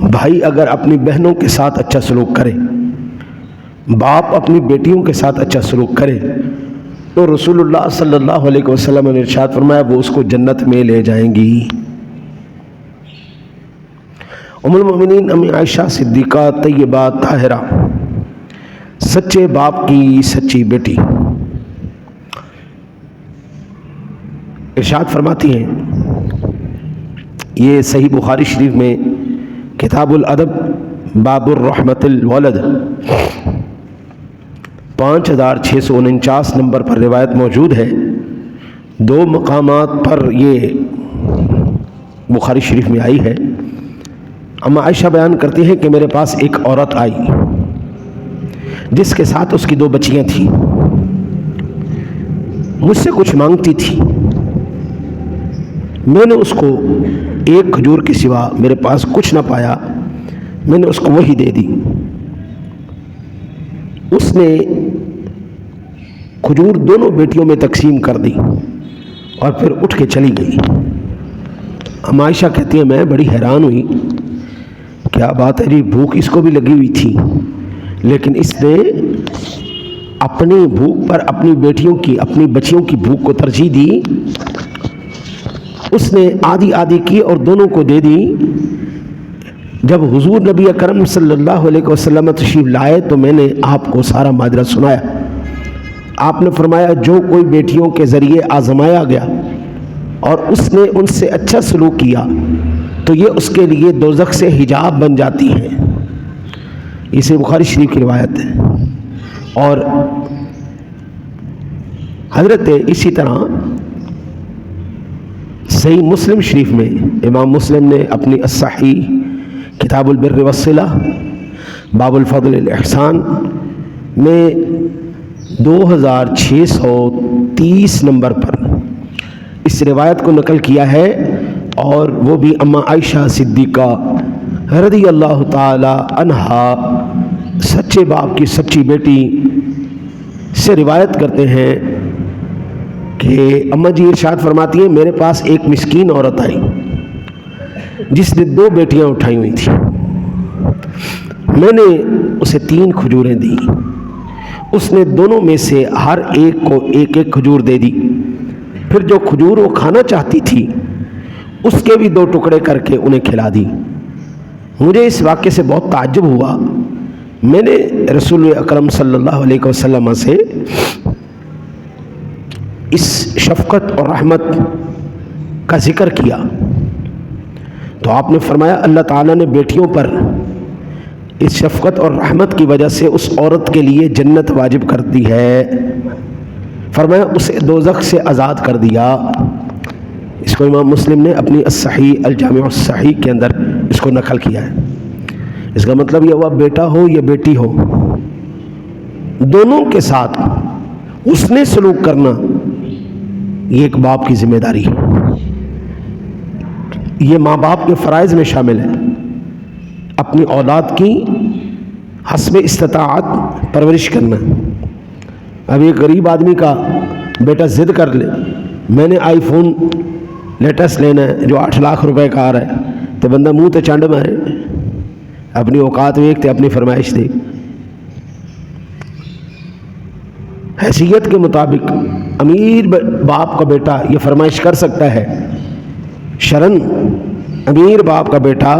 بھائی اگر اپنی بہنوں کے ساتھ اچھا سلوک کرے، باپ اپنی بیٹیوں کے ساتھ اچھا سلوک کرے، تو رسول اللہ صلی اللہ علیہ وسلم نے ارشاد فرمایا وہ اس کو جنت میں لے جائیں گی۔ ام المؤمنین امی عائشہ صدیقہ طیبہ طاہرہ، سچے باپ کی سچی بیٹی، ارشاد فرماتی ہیں، یہ صحیح بخاری شریف میں کتاب الادب باب الرحمت الولد 5649 نمبر پر روایت موجود ہے۔ دو مقامات پر یہ بخاری شریف میں آئی ہے۔ اما عائشہ بیان کرتی ہیں کہ میرے پاس ایک عورت آئی جس کے ساتھ اس کی 2 بچیاں تھیں، مجھ سے کچھ مانگتی تھی، میں نے اس کو ایک کھجور کے سوا میرے پاس کچھ نہ پایا، میں نے اس کو وہی دے دی۔ اس نے کھجور دونوں بیٹیوں میں تقسیم کر دی اور پھر اٹھ کے چلی گئی۔ اما عائشہ کہتی ہیں میں بڑی حیران ہوئی، کیا بات ہے جی، بھوک اس کو بھی لگی ہوئی تھی، لیکن اس نے اپنی بھوک پر اپنی بیٹیوں کی، اپنی بچیوں کی بھوک کو ترجیح دی۔ اس نے آدھی آدھی کی اور دونوں کو دے دی۔ جب حضور نبی اکرم صلی اللہ علیہ وسلم تشریف لائے تو میں نے آپ کو سارا ماجرا سنایا۔ آپ نے فرمایا جو کوئی بیٹیوں کے ذریعے آزمایا گیا اور اس نے ان سے اچھا سلوک کیا تو یہ اس کے لیے دوزخ سے حجاب بن جاتی ہیں۔ اسے بخاری شریف کی روایت ہے۔ اور حضرت اسی طرح صحیح مسلم شریف میں امام مسلم نے اپنی الصحیح کتاب البر والصلہ باب الفضل الاحسان میں 2630 نمبر پر اس روایت کو نقل کیا ہے، اور وہ بھی اما عائشہ صدیقہ رضی اللہ تعالی عنہا سچے باپ کی سچی بیٹی سے روایت کرتے ہیں کہ اما جی ارشاد فرماتی ہیں میرے پاس ایک مسکین عورت آئی جس نے 2 بیٹیاں اٹھائی ہوئی تھیں، میں نے اسے 3 کھجوریں دی، اس نے دونوں میں سے ہر ایک کو ایک ایک کھجور دے دی، پھر جو کھجور وہ کھانا چاہتی تھی اس کے بھی 2 ٹکڑے کر کے انہیں کھلا دی۔ مجھے اس واقعے سے بہت تعجب ہوا، میں نے رسول اکرم صلی اللہ علیہ وسلم سے اس شفقت اور رحمت کا ذکر کیا تو آپ نے فرمایا اللہ تعالیٰ نے بیٹیوں پر اس شفقت اور رحمت کی وجہ سے اس عورت کے لیے جنت واجب کر دی ہے، فرمایا اسے دوزخ سے آزاد کر دیا۔ اس کو امام مسلم نے اپنی الصحیح الجامع الصحیح کے اندر اس کو نقل کیا ہے۔ اس کا مطلب یہ ہوا بیٹا ہو یا بیٹی ہو، دونوں کے ساتھ اس نے سلوک کرنا یہ ایک باپ کی ذمہ داری ہے، یہ ماں باپ کے فرائض میں شامل ہے، اپنی اولاد کی حسب استطاعت پرورش کرنا۔ اب ایک غریب آدمی کا بیٹا ضد کر لے میں نے آئی فون لیٹسٹ لینا ہے جو 8 لاکھ روپے کا آ رہا ہے تو بندہ منہ تے چانڈ مارے، اپنی اوقات ویکھتے اپنی فرمائش دے، حیثیت کے مطابق امیر باپ کا بیٹا یہ فرمائش کر سکتا ہے، شرن امیر باپ کا بیٹا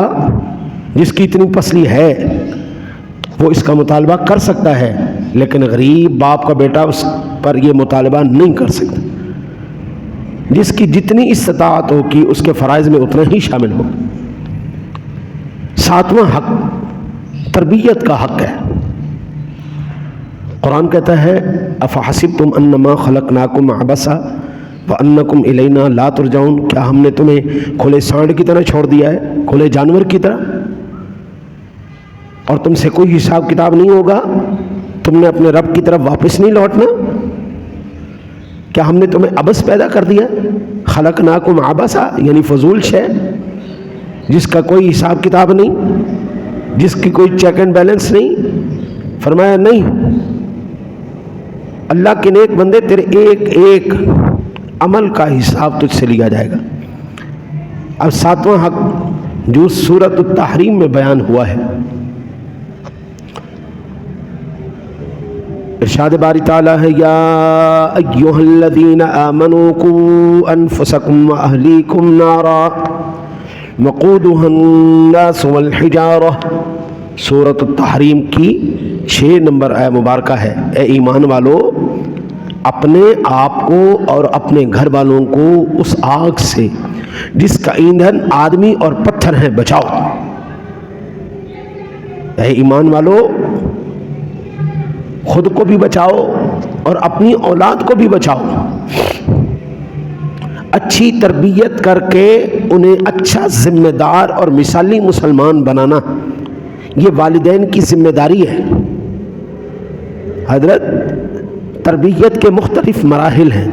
جس کی اتنی پسلی ہے وہ اس کا مطالبہ کر سکتا ہے، لیکن غریب باپ کا بیٹا اس پر یہ مطالبہ نہیں کر سکتا۔ جس کی جتنی استطاعت ہو کہ اس کے فرائض میں اتنا ہی شامل ہو۔ 7واں حق تربیت کا حق ہے۔ قرآن کہتا ہے افحسبتم انما خلقناکم عبثا وانکم الینا لا ترجعون، کیا ہم نے تمہیں کھلے سانڈ کی طرح چھوڑ دیا ہے، کھلے جانور کی طرح، اور تم سے کوئی حساب کتاب نہیں ہوگا، تم نے اپنے رب کی طرف واپس نہیں لوٹنا؟ کیا ہم نے تمہیں عبث پیدا کر دیا؟ خلقناکم عبثا یعنی فضول شے جس کا کوئی حساب کتاب نہیں، جس کی کوئی چیک اینڈ بیلنس نہیں۔ فرمایا نہیں، اللہ کے نیک بندے تیرے ایک ایک عمل کا حساب تجھ سے لیا جائے گا۔ اب 7واں حق جو سورۃ التحریم میں بیان ہوا ہے۔ ارشاد باری تعالیٰ ہے یا ایھا الذین آمنوا قوا انفسکم واہلیکم نارا وقودها الناس والحجارہ، سورۃ التحریم کی 6 نمبر آیہ مبارکہ ہے۔ اے ایمان والو، اپنے آپ کو اور اپنے گھر والوں کو اس آگ سے جس کا ایندھن آدمی اور پتھر ہیں بچاؤ۔ اے ایمان والو، خود کو بھی بچاؤ اور اپنی اولاد کو بھی بچاؤ۔ اچھی تربیت کر کے انہیں اچھا ذمہ دار اور مثالی مسلمان بنانا، یہ والدین کی ذمہ داری ہے۔ حضرت، تربیت کے مختلف مراحل ہیں۔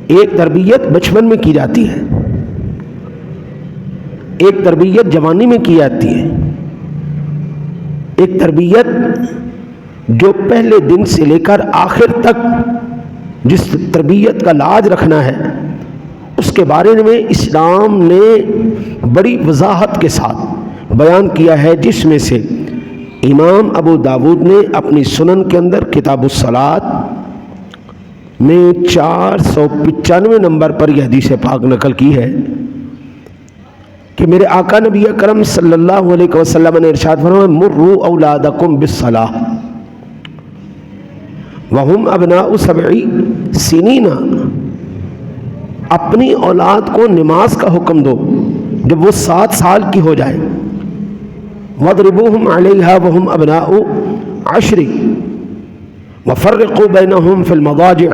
ایک تربیت بچپن میں کی جاتی ہے، ایک تربیت جوانی میں کی جاتی ہے، ایک تربیت جو پہلے دن سے لے کر آخر تک جس تربیت کا لاج رکھنا ہے، اس کے بارے میں اسلام نے بڑی وضاحت کے ساتھ بیان کیا ہے، جس میں سے امام ابو داود نے اپنی سنن کے اندر کتاب الصلاۃ میں 495 نمبر پر یہ حدیث پاک نقل کی ہے کہ میرے آقا نبی اکرم صلی اللہ علیہ وسلم نے ارشاد فرمایا مروا اولادکم بالصلاۃ وہم ابناء 7 سنین، اپنی اولاد کو نماز کا حکم دو جب وہ 7 سال کی ہو جائے، وَاضْرِبُوهُمْ عَلَيْهَا وَهُمْ أَبْنَاءُ 10 وَفَرِّقُوا بَيْنَهُمْ فِي الْمَضَاجِعِ،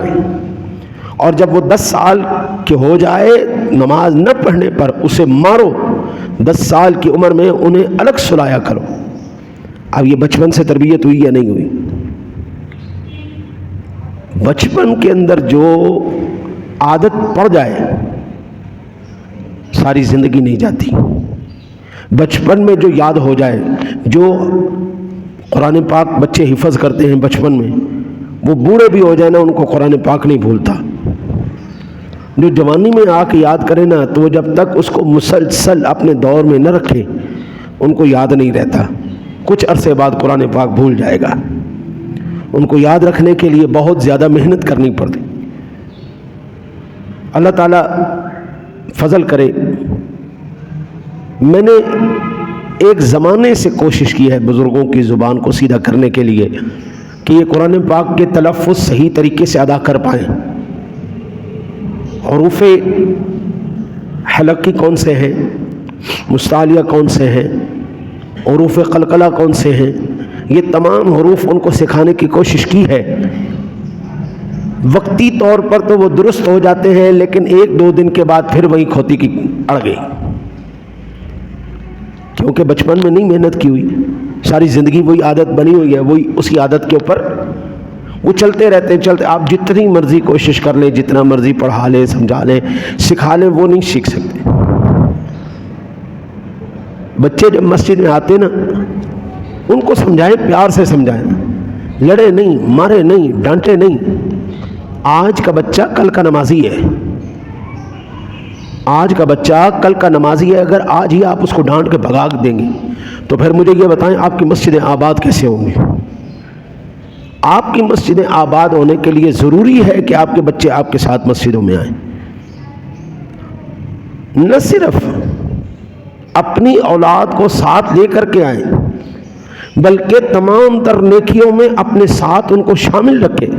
اور جب وہ 10 سال کے ہو جائے نماز نہ پڑھنے پر اسے مارو، 10 سال کی عمر میں انہیں الگ سلایا کرو۔ اب یہ بچپن سے تربیت ہوئی یا نہیں ہوئی؟ بچپن کے اندر جو عادت پڑ جائے ساری زندگی نہیں جاتی۔ بچپن میں جو یاد ہو جائے، جو قرآن پاک بچے حفظ کرتے ہیں بچپن میں، وہ بوڑھے بھی ہو جائے نا ان کو قرآن پاک نہیں بھولتا۔ جو جوانی میں آ کے یاد کرے نا، تو وہ جب تک اس کو مسلسل اپنے دور میں نہ رکھے ان کو یاد نہیں رہتا، کچھ عرصے بعد قرآن پاک بھول جائے گا۔ ان کو یاد رکھنے کے لیے بہت زیادہ محنت کرنی پڑتی۔ اللہ تعالیٰ فضل کرے، میں نے ایک زمانے سے کوشش کی ہے بزرگوں کی زبان کو سیدھا کرنے کے لیے کہ یہ قرآن پاک کے تلفظ صحیح طریقے سے ادا کر پائیں۔ حروف حلقی کون سے ہیں، مستعلیہ کون سے ہیں، حروف قلقلہ کون سے ہیں، یہ تمام حروف ان کو سکھانے کی کوشش کی ہے۔ وقتی طور پر تو وہ درست ہو جاتے ہیں، لیکن 1-2 دن کے بعد پھر وہی کھوتی کی اڑ گئی، کیونکہ بچپن میں نہیں محنت کی ہوئی، ساری زندگی وہی عادت بنی ہوئی ہے، وہی اسی عادت کے اوپر وہ چلتے رہتے ہیں۔ آپ جتنی مرضی کوشش کر لیں، جتنا مرضی پڑھا لیں، سمجھا لیں، سکھا لیں، وہ نہیں سیکھ سکتے۔ بچے جب مسجد میں آتے نا، ان کو سمجھائیں، پیار سے سمجھائیں، لڑے نہیں، مارے نہیں، ڈانٹے نہیں۔ آج کا بچہ کل کا نمازی ہے، آج کا بچہ کل کا نمازی ہے۔ اگر آج ہی آپ اس کو ڈانٹ کے بھگا دیں گے تو پھر مجھے یہ بتائیں آپ کی مسجدیں آباد کیسے ہوں گی؟ آپ کی مسجدیں آباد ہونے کے لیے ضروری ہے کہ آپ کے بچے آپ کے ساتھ مسجدوں میں آئیں۔ نہ صرف اپنی اولاد کو ساتھ لے کر کے آئیں، بلکہ تمام تر نیکیوں میں اپنے ساتھ ان کو شامل رکھیں۔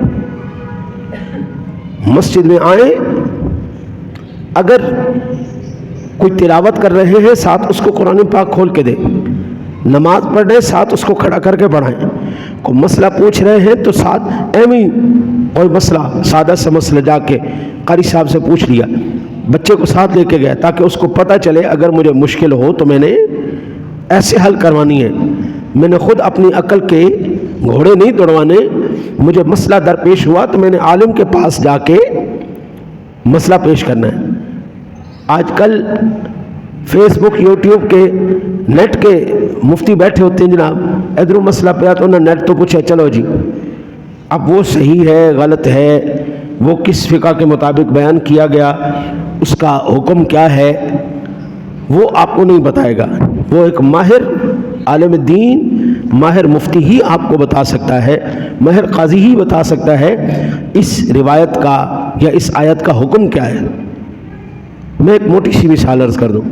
مسجد میں آئیں، اگر کوئی تلاوت کر رہے ہیں ساتھ اس کو قرآن پاک کھول کے دیں، نماز پڑھ رہے ہیں ساتھ اس کو کھڑا کر کے پڑھائیں، کوئی مسئلہ پوچھ رہے ہیں تو ساتھ ایویں کوئی مسئلہ سادہ سا مسئلہ جا کے قاری صاحب سے پوچھ لیا، بچے کو ساتھ لے کے گیا تاکہ اس کو پتہ چلے اگر مجھے مشکل ہو تو میں نے ایسے حل کروانی ہے، میں نے خود اپنی عقل کے گھوڑے نہیں دوڑوانے، مجھے مسئلہ درپیش ہوا تو میں نے عالم کے پاس جا کے مسئلہ پیش کرنا ہے۔ آج کل فیس بک، یوٹیوب کے، نیٹ کے مفتی بیٹھے ہوتے ہیں، جناب ادھر مسئلہ پہ تو انہوں نے نیٹ تو پوچھا، چلو جی اب وہ صحیح ہے غلط ہے، وہ کس فقہ کے مطابق بیان کیا گیا، اس کا حکم کیا ہے، وہ آپ کو نہیں بتائے گا. وہ ایک ماہر عالم دین، ماہر مفتی ہی آپ کو بتا سکتا ہے، ماہر قاضی ہی بتا سکتا ہے اس روایت کا یا اس آیت کا حکم کیا ہے. میں ایک موٹی سی مثال عرض کر دوں.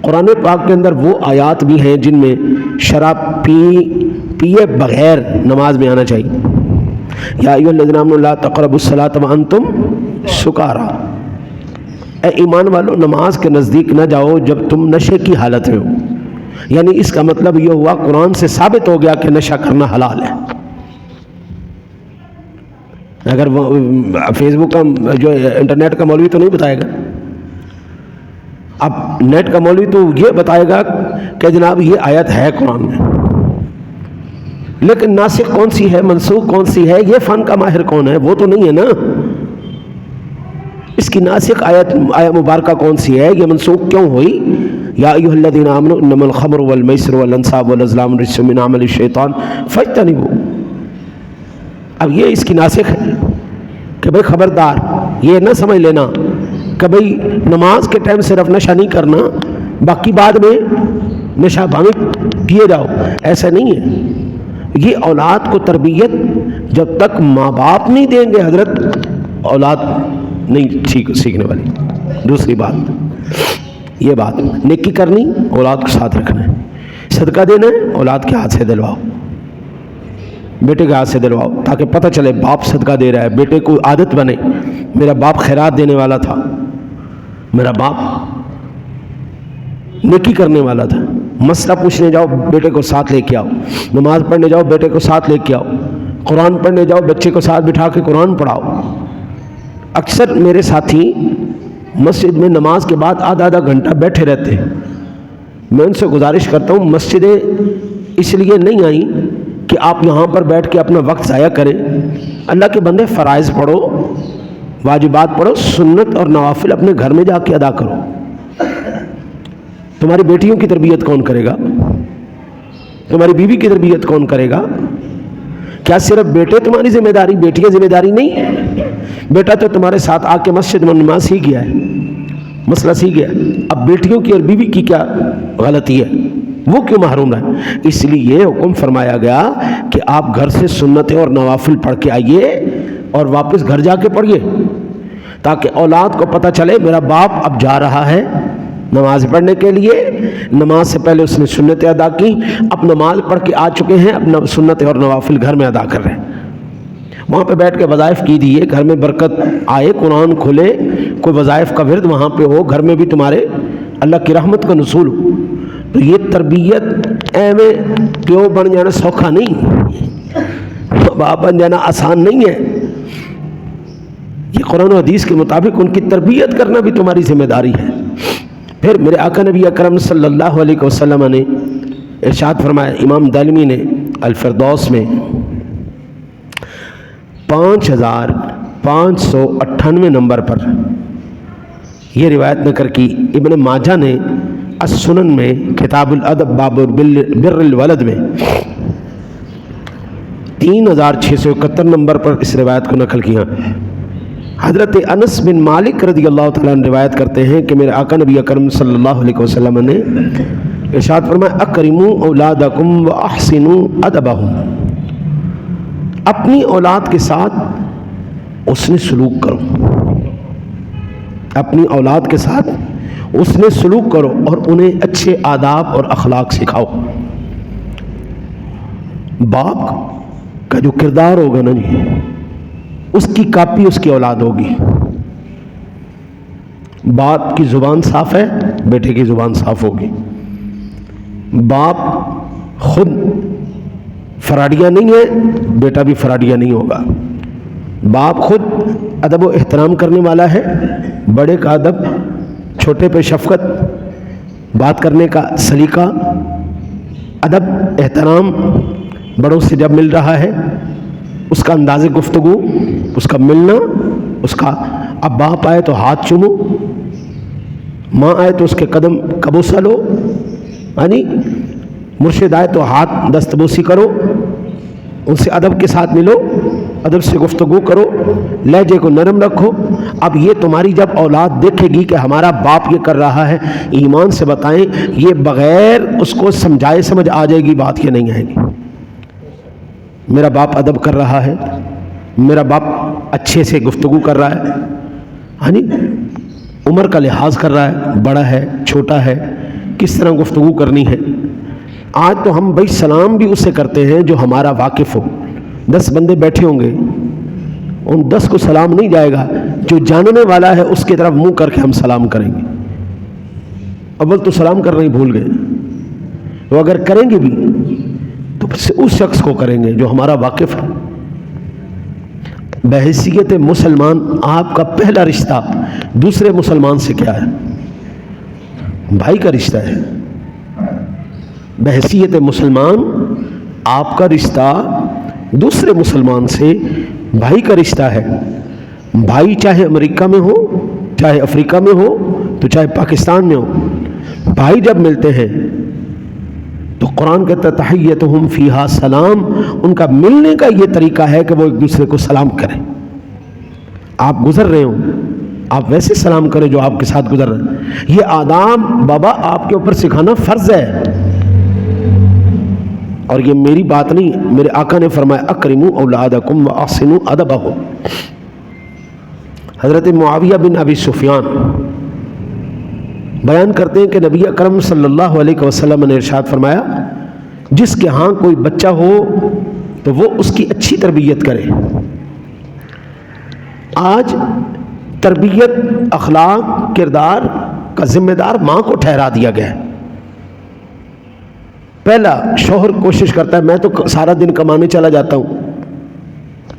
قرآن پاک کے اندر وہ آیات بھی ہیں جن میں شراب پیے بغیر نماز میں آنا چاہیے. یا ایھا الذین آمنوا لا تقربوا الصلاۃ وانتم سکارا، اے ایمان والو نماز کے نزدیک نہ جاؤ جب تم نشے کی حالت میں ہو. یعنی اس کا مطلب یہ ہوا قرآن سے ثابت ہو گیا کہ نشہ کرنا حلال ہے. اگر وہ فیس بک کا جو انٹرنیٹ کا مولوی تو نہیں بتائے گا. اب نیٹ کا مولوی تو یہ بتائے گا کہ جناب یہ آیت ہے قرآن میں، لیکن ناسخ کون سی ہے، منسوخ کون سی ہے، یہ فن کا ماہر کون ہے، وہ تو نہیں ہے نا. اس کی ناسخ آیت مبارکہ کون سی ہے، یہ منسوخ کیوں ہوئی. یا ایھا الذین آمنوا انما الخمر والمیسر والانصاب والازلام رجس من عمل الشیطان فاجتنبوہ. اب یہ اس کی ناسخ ہے کہ بھئی خبردار یہ نہ سمجھ لینا کہ بھئی نماز کے ٹائم صرف نشہ نہیں کرنا، باقی بعد میں نشہ بھنگ کیے جاؤ. ایسا نہیں ہے. یہ اولاد کو تربیت جب تک ماں باپ نہیں دیں گے حضرت، اولاد نہیں سیکھنے والی. دوسری بات یہ بات، نیکی کرنی اولاد کو ساتھ رکھنا ہے، صدقہ دینا ہے اولاد کے ہاتھ سے دلواؤ، بیٹے کے ہاتھ سے دلواؤ تاکہ پتہ چلے باپ صدقہ دے رہا ہے. بیٹے کو عادت بنے، میرا باپ خیرات دینے والا تھا، میرا باپ نیکی کرنے والا تھا. مسئلہ پوچھنے جاؤ بیٹے کو ساتھ لے کے آؤ، نماز پڑھنے جاؤ بیٹے کو ساتھ لے کے آؤ، قرآن پڑھنے جاؤ بچے کو ساتھ بٹھا کے قرآن پڑھاؤ. اکثر میرے ساتھی مسجد میں نماز کے بعد آدھا گھنٹہ بیٹھے رہتے ہیں. میں ان سے گزارش کرتا ہوں مسجدیں اس لیے نہیں آئیں کہ آپ یہاں پر بیٹھ کے اپنا وقت ضائع کریں. اللہ کے بندے فرائض پڑھو، واجبات پڑھو، سنت اور نوافل اپنے گھر میں جا کے ادا کرو. تمہاری بیٹیوں کی تربیت کون کرے گا؟ تمہاری بیوی کی تربیت کون کرے گا؟ کیا صرف بیٹے تمہاری ذمہ داری، بیٹیاں ذمہ داری نہیں؟ بیٹا تو تمہارے ساتھ آ کے مسجد میں نماز سیکھ گیا ہے، مسئلہ سیکھ گیا. اب بیٹیوں کی اور بیوی کی کیا غلطی ہے، وہ کیوں محروم رہے؟ اس لیے یہ حکم فرمایا گیا کہ آپ گھر سے سنتیں اور نوافل پڑھ کے آئیے اور واپس گھر جا کے پڑھیے، تاکہ اولاد کو پتہ چلے میرا باپ اب جا رہا ہے نماز پڑھنے کے لیے. نماز سے پہلے اس نے سنتیں ادا کی، اب نماز پڑھ کے آ چکے ہیں، اب سنتیں اور نوافل گھر میں ادا کر رہے ہیں. وہاں پہ بیٹھ کے وظائف کی دیے، گھر میں برکت آئے، قرآن کھلے، کوئی وظائف کا ورد وہاں پہ ہو، گھر میں بھی تمہارے اللہ کی رحمت کا نزول ہو. تو یہ تربیت ایویں پیو بن جانا سوکھا نہیں، باپ بن جانا آسان نہیں ہے. یہ قرآن و حدیث کے مطابق ان کی تربیت کرنا بھی تمہاری ذمہ داری ہے. پھر میرے آقا نبی اکرم صلی اللہ علیہ وسلم نے ارشاد فرمایا، امام دارمی نے الفردوس میں 5598 نمبر پر یہ روایت نقل کی. ابن ماجہ نے السنن میں کتاب الادب باب بر الولد میں 3671 نمبر پر اس روایت کو نقل کیا. حضرت انس بن مالک رضی اللہ تعالیٰ عنہ روایت کرتے ہیں کہ میرے آقا نبی اکرم صلی اللہ علیہ وسلم نے ارشاد فرمایا، اکرموا اولادکم واحسنوا ادبہم. اپنی اولاد کے ساتھ حسن سلوک کرو، اپنی اولاد کے ساتھ حسن سلوک کرو اور انہیں اچھے آداب اور اخلاق سکھاؤ. باپ کا جو کردار ہوگا نا جی، اس کی کاپی اس کی اولاد ہوگی. باپ کی زبان صاف ہے، بیٹے کی زبان صاف ہوگی. باپ خود فراڈیا نہیں ہے، بیٹا بھی فراڈیا نہیں ہوگا. باپ خود ادب و احترام کرنے والا ہے، بڑے کا ادب، چھوٹے پہ شفقت، بات کرنے کا سلیقہ، ادب، احترام، بڑوں سے جب مل رہا ہے اس کا انداز گفتگو، اس کا ملنا، اس کا اب باپ آئے تو ہاتھ چومو، ماں آئے تو اس کے قدم کبوسہ لو، یعنی مرشد آئے تو ہاتھ دستبوسی کرو. ان سے ادب کے ساتھ ملو، ادب سے گفتگو کرو، لہجے کو نرم رکھو۔ اب یہ تمہاری جب اولاد دیکھے گی کہ ہمارا باپ یہ کر رہا ہے، ایمان سے بتائیں یہ بغیر اس کو سمجھائے سمجھ آ جائے گی بات، یہ نہیں آئے گی۔ میرا باپ ادب کر رہا ہے، میرا باپ اچھے سے گفتگو کر رہا ہے، ہاں جی، عمر کا لحاظ کر رہا ہے، بڑا ہے چھوٹا ہے، کس طرح گفتگو کرنی ہے۔ آج تو ہم بھائی سلام بھی اس سے کرتے ہیں جو ہمارا واقف ہو۔ 10 بندے بیٹھے ہوں گے، ان 10 کو سلام نہیں جائے گا، جو جاننے والا ہے اس کی طرف منہ کر کے ہم سلام کریں گے۔ اول تو سلام کرنا ہی بھول گئے، وہ اگر کریں گے بھی تو اس شخص کو کریں گے جو ہمارا واقف ہے۔ بحیثیت مسلمان آپ کا پہلا رشتہ دوسرے مسلمان سے کیا ہے؟ بھائی کا رشتہ ہے۔ بحیثیت مسلمان آپ کا رشتہ دوسرے مسلمان سے بھائی کا رشتہ ہے۔ بھائی چاہے امریکہ میں ہو، چاہے افریقہ میں ہو، تو چاہے پاکستان میں ہو، بھائی جب ملتے ہیں تو قرآن کہتا ہے تحیتہم فیہا سلام، ان کا ملنے کا یہ طریقہ ہے کہ وہ ایک دوسرے کو سلام کریں۔ آپ گزر رہے ہوں، آپ ویسے سلام کریں جو آپ کے ساتھ گزر رہے ہیں۔ یہ آداب بابا آپ کے اوپر سکھانا فرض ہے، اور یہ میری بات نہیں، میرے آقا نے فرمایا اکرموا اولادکم واحسنوا ادبہم۔ حضرت معاویہ بن ابی سفیان بیان کرتے ہیں کہ نبی اکرم صلی اللہ علیہ وسلم نے ارشاد فرمایا جس کے ہاں کوئی بچہ ہو تو وہ اس کی اچھی تربیت کرے۔ آج تربیت، اخلاق، کردار کا ذمہ دار ماں کو ٹھہرا دیا گیا ہے۔ پہلا شوہر کوشش کرتا ہے میں تو سارا دن کمانے چلا جاتا ہوں،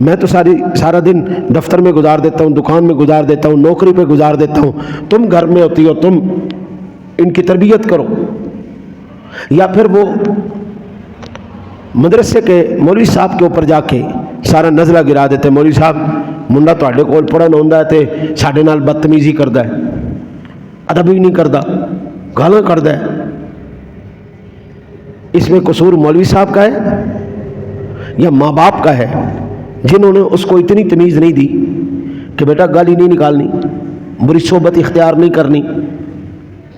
میں تو سارا دن دفتر میں گزار دیتا ہوں، دکان میں گزار دیتا ہوں، نوکری پہ گزار دیتا ہوں، تم گھر میں ہوتی ہو، تم ان کی تربیت کرو۔ یا پھر وہ مدرسے کے مولوی صاحب کے اوپر جا کے سارا نزلہ گرا دیتے، مولوی صاحب منڈا تواڈے کول پڑھن آوندا ہے تے ساڈے نال بدتمیزی کردا ہے، ادب بھی نہیں کردا، گالاں کردا ہے۔ اس میں قصور مولوی صاحب کا ہے یا ماں باپ کا ہے جنہوں نے اس کو اتنی تمیز نہیں دی کہ بیٹا گالی نہیں نکالنی، بری صحبت اختیار نہیں کرنی،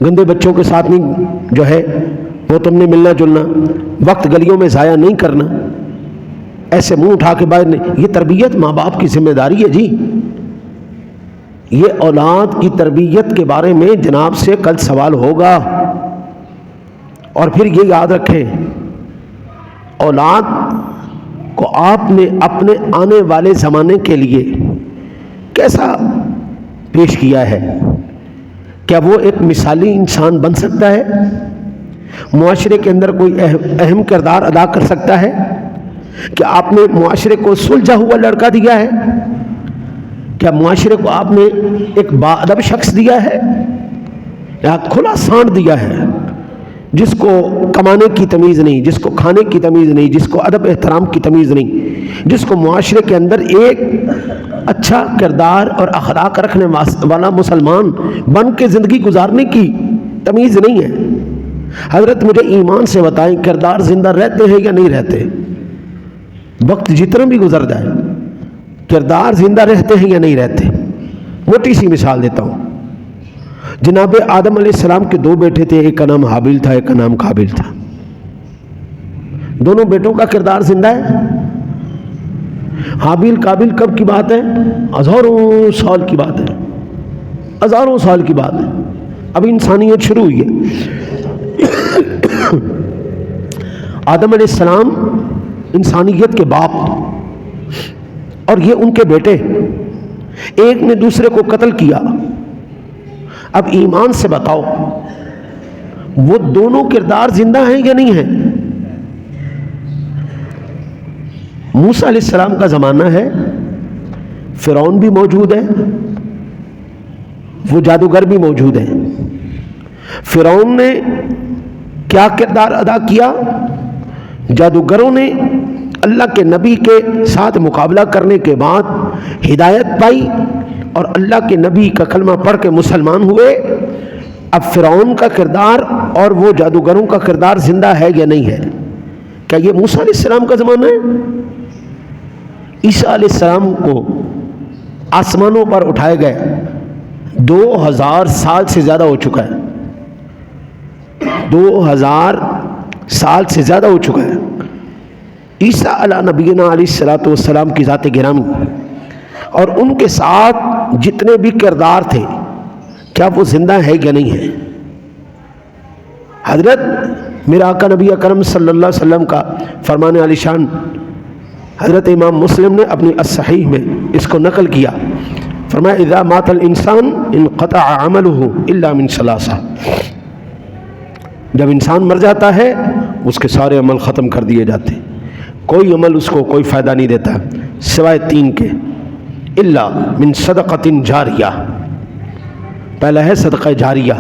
گندے بچوں کے ساتھ نہیں جو ہے وہ تم نے ملنا جلنا، وقت گلیوں میں ضائع نہیں کرنا، ایسے منہ اٹھا کے باہر نہیں۔ یہ تربیت ماں باپ کی ذمہ داری ہے جی۔ یہ اولاد کی تربیت کے بارے میں جناب سے کل سوال ہوگا۔ اور پھر یہ یاد رکھیں اولاد کو آپ نے اپنے آنے والے زمانے کے لیے کیسا پیش کیا ہے؟ کیا وہ ایک مثالی انسان بن سکتا ہے؟ معاشرے کے اندر کوئی اہم کردار ادا کر سکتا ہے؟ کیا آپ نے معاشرے کو سلجھا ہوا لڑکا دیا ہے؟ کیا معاشرے کو آپ نے ایک باادب شخص دیا ہے یا کھلا سانڈ دیا ہے جس کو کمانے کی تمیز نہیں، جس کو کھانے کی تمیز نہیں، جس کو ادب احترام کی تمیز نہیں، جس کو معاشرے کے اندر ایک اچھا کردار اور اخلاق رکھنے والا مسلمان بن کے زندگی گزارنے کی تمیز نہیں ہے؟ حضرت مجھے ایمان سے بتائیں کردار زندہ رہتے ہیں یا نہیں رہتے؟ وقت جتنا بھی گزر جائے کردار زندہ رہتے ہیں یا نہیں رہتے؟ موٹی سی مثال دیتا ہوں۔ جناب آدم علیہ السلام کے 2 بیٹے تھے، ایک کا نام حابیل تھا، ایک کا نام قابیل تھا۔ دونوں بیٹوں کا کردار زندہ ہے۔ حابیل قابیل کب کی بات ہے؟ ہزاروں سال کی بات ہے، ہزاروں سال کی بات ہے، ابھی انسانیت شروع ہوئی ہے۔ آدم علیہ السلام انسانیت کے باپ اور یہ ان کے بیٹے، ایک نے دوسرے کو قتل کیا۔ اب ایمان سے بتاؤ وہ دونوں کردار زندہ ہیں یا نہیں ہیں؟ موسیٰ علیہ السلام کا زمانہ ہے، فرعون بھی موجود ہے، وہ جادوگر بھی موجود ہیں۔ فرعون نے کیا کردار ادا کیا؟ جادوگروں نے اللہ کے نبی کے ساتھ مقابلہ کرنے کے بعد ہدایت پائی اور اللہ کے نبی کا کلمہ پڑھ کے مسلمان ہوئے۔ اب فرعون کا کردار اور وہ جادوگروں کا کردار زندہ ہے یا نہیں ہے؟ کیا یہ موسیٰ علیہ السلام کا زمانہ ہے؟ عیسیٰ علیہ السلام کو آسمانوں پر اٹھائے گئے 2000 سال سے زیادہ ہو چکا ہے، 2000 سال سے زیادہ ہو چکا ہے۔ عیسیٰ علیہ نبینا علیہ الصلوۃ والسلام کی ذات گرامی اور ان کے ساتھ جتنے بھی کردار تھے، کیا وہ زندہ ہے یا نہیں ہے؟ حضرت میرا آقا نبی اکرم صلی اللہ علیہ وسلم کا فرمان علی شان حضرت امام مسلم نے اپنی الصحیح میں اس کو نقل کیا، فرمایا اذا مات الانسان انقطع عمله الا من ثلاثہ، جب انسان مر جاتا ہے اس کے سارے عمل ختم کر دیے جاتے ہیں، کوئی عمل اس کو کوئی فائدہ نہیں دیتا سوائے 3 کے، الا من صدقۃ جاریہ، پہلا ہے صدقہ جاریہ،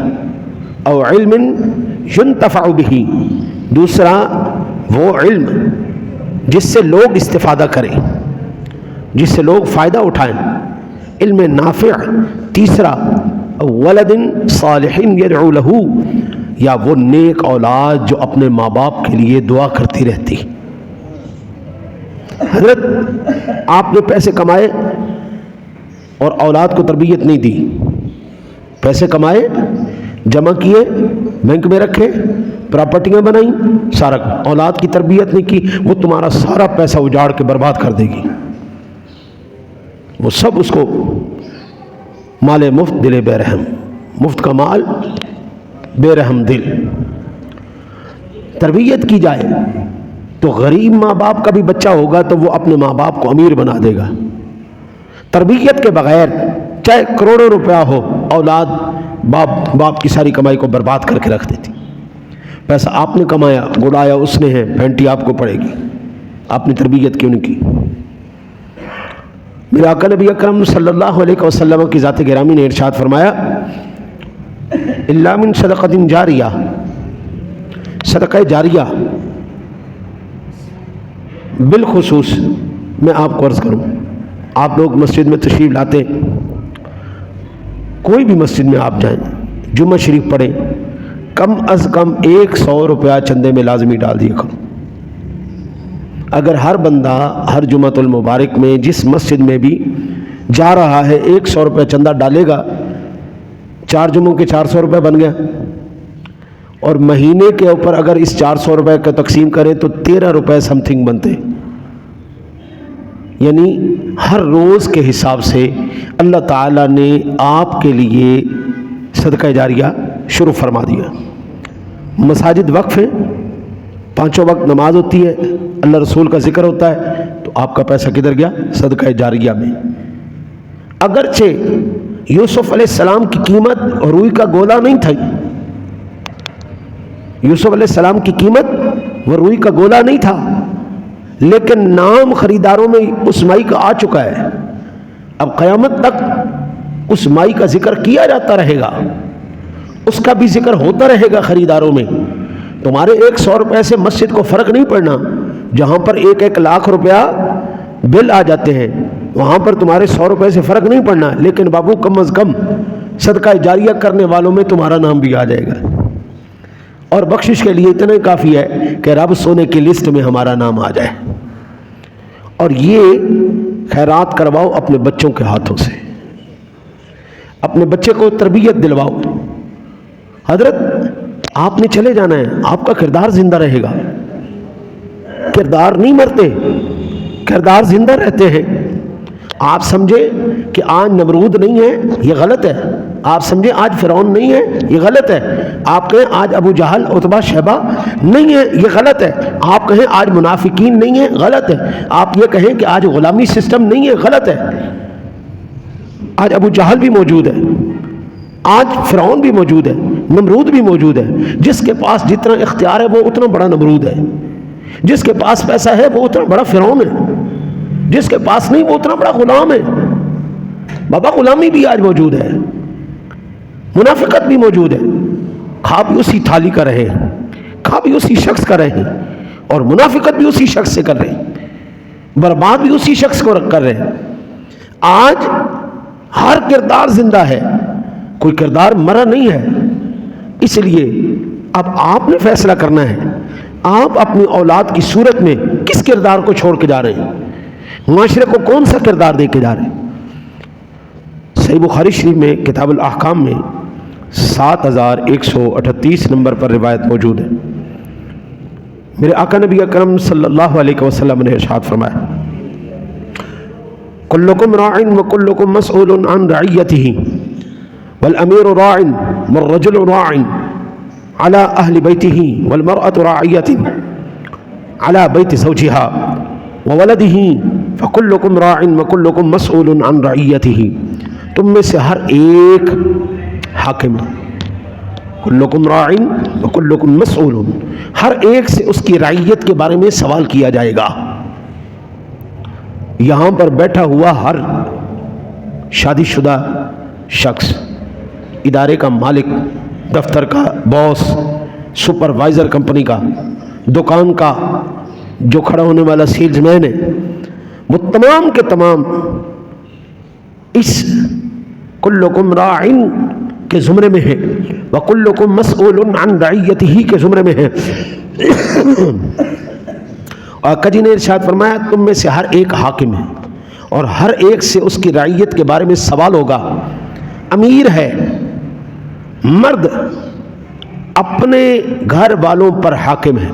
او علم ينتفع به، دوسرا وہ علم جس سے لوگ استفادہ کریں، جس سے لوگ فائدہ اٹھائیں، علم نافع، تیسرا ولد صالح يدعو له، یا وہ نیک اولاد جو اپنے ماں باپ کے لیے دعا کرتی رہتی۔ حضرت آپ نے پیسے کمائے اور اولاد کو تربیت نہیں دی، پیسے کمائے، جمع کیے، بینک میں رکھے، پراپرٹیاں بنائیں، سارا اولاد کی تربیت نہیں کی، وہ تمہارا سارا پیسہ اجاڑ کے برباد کر دے گی، وہ سب اس کو مال مفت دل بے رحم، مفت کا مال بے رحم دل۔ تربیت کی جائے تو غریب ماں باپ کا بھی بچہ ہوگا تو وہ اپنے ماں باپ کو امیر بنا دے گا۔ تربیت کے بغیر چاہے کروڑوں روپیہ ہو، اولاد باپ کی ساری کمائی کو برباد کر کے رکھ دیتی۔ پیسہ آپ نے کمایا، گڑایا اس نے ہے، پینٹی آپ کو پڑے گی، آپ نے تربیت کیوں نہیں کی؟ میرا آقا نبی اکرم صلی اللہ علیہ وسلم کی ذات گرامی نے ارشاد فرمایا الا من صدقۃ جاریہ، صدقہ جاریہ بالخصوص میں آپ کو عرض کروں، آپ لوگ مسجد میں تشریف لاتے، کوئی بھی مسجد میں آپ جائیں، جمعہ شریف پڑھیں، کم از کم 100 روپیہ چندے میں لازمی ڈال دیا کرو۔ اگر ہر بندہ ہر جمعۃ المبارک میں جس مسجد میں بھی جا رہا ہے 100 روپیہ چندہ ڈالے گا، 4 جمعوں کے 400 روپے بن گیا، اور مہینے کے اوپر اگر اس 400 روپے کا تقسیم کریں تو 13 روپے سم تھنگ بنتے، یعنی ہر روز کے حساب سے اللہ تعالیٰ نے آپ کے لیے صدقہ جاریہ شروع فرما دیا۔ مساجد وقف ہیں، 5 وقت نماز ہوتی ہے، اللہ رسول کا ذکر ہوتا ہے، تو آپ کا پیسہ کدھر گیا؟ صدقہ جاریہ میں۔ اگرچہ یوسف علیہ السلام کی قیمت روئی کا گولا نہیں تھی، یوسف علیہ السلام کی قیمت وہ روئی کا گولا نہیں تھا، لیکن نام خریداروں میں اس مائی کا آ چکا ہے، اب قیامت تک اس مائی کا ذکر کیا جاتا رہے گا، اس کا بھی ذکر ہوتا رہے گا خریداروں میں۔ تمہارے 100 روپے سے مسجد کو فرق نہیں پڑنا، جہاں پر 1 لاکھ روپیہ بل آ جاتے ہیں وہاں پر تمہارے 100 روپے سے فرق نہیں پڑنا، لیکن بابو کم از کم صدقہ جاریہ کرنے والوں میں تمہارا نام بھی آ جائے گا، اور بخشش کے لیے اتنا ہی کافی ہے کہ رب سونے کی لسٹ میں ہمارا نام آ جائے۔ اور یہ خیرات کرواؤ اپنے بچوں کے ہاتھوں سے، اپنے بچے کو تربیت دلواؤ۔ حضرت آپ نے چلے جانا ہے، آپ کا کردار زندہ رہے گا، کردار نہیں مرتے، کردار زندہ رہتے ہیں۔ آپ سمجھے کہ آج نمرود نہیں ہے، یہ غلط ہے، آپ سمجھے آج فرعون نہیں ہے، یہ غلط ہے، آپ کہیں آج ابو جہل عتبہ شیبہ نہیں ہے، یہ غلط ہے، آپ کہیں آج منافقین نہیں ہے، غلط ہے، آپ یہ کہیں کہ آج غلامی سسٹم نہیں ہے، غلط ہے۔ آج ابو جہل بھی موجود ہے، آج فرعون بھی موجود ہے، نمرود بھی موجود ہے، جس کے پاس جتنا اختیار ہے وہ اتنا بڑا نمرود ہے، جس کے پاس پیسہ ہے وہ اتنا بڑا فرعون ہے، جس کے پاس نہیں وہ اتنا بڑا غلام ہے۔ بابا غلامی بھی آج موجود ہے، منافقت بھی موجود ہے، کھا بھی اسی تھالی کا رہے ہیں، کھا بھی اسی شخص کا رہے ہیں، اور منافقت بھی اسی شخص سے کر رہے ہیں، برباد بھی اسی شخص کو کر رہے ہیں۔ آج ہر کردار زندہ ہے، کوئی کردار مرا نہیں ہے، اس لیے اب آپ نے فیصلہ کرنا ہے آپ اپنی اولاد کی صورت میں کس کردار کو چھوڑ کے جا رہے ہیں۔ معاشرے کو کون سا کردار دے کے جا رہے ہیں؟ صحیح بخاری شریف میں کتاب الاحکام میں 7138 نمبر پر روایت موجود ہے. میرے آقا نبی اکرم صلی اللہ علیہ وسلم نے ارشاد فرمایا کلکم راع وکلکم مسئول عن رعیتہ والامیر راع والرجل راع على اہل بیتہ والمرأة راعیۃ على بیت زوجها وولدہ فکلکم راع وکلکم مسئول عن رعیتہ. تم میں سے ہر ایک حاکم ہے. کلکم راع وکلکم مسئول، ہر ایک سے اس کی رعیت کے بارے میں سوال کیا جائے گا. یہاں پر بیٹھا ہوا ہر شادی شدہ شخص، ادارے کا مالک، دفتر کا باس، سپروائزر کمپنی کا، دکان کا جو کھڑا ہونے والا سیلز مین ہے، وہ تمام کے تمام اس کلکم راع کے زمرے میں ہے وکلکم مسئول عن رعیتہ کے زمرے میں ہے. اور کجی نے ارشاد فرمایا تم میں سے ہر ایک حاکم ہے اور ہر ایک سے اس کی رعیت کے بارے میں سوال ہوگا. امیر ہے، مرد اپنے گھر والوں پر حاکم ہے.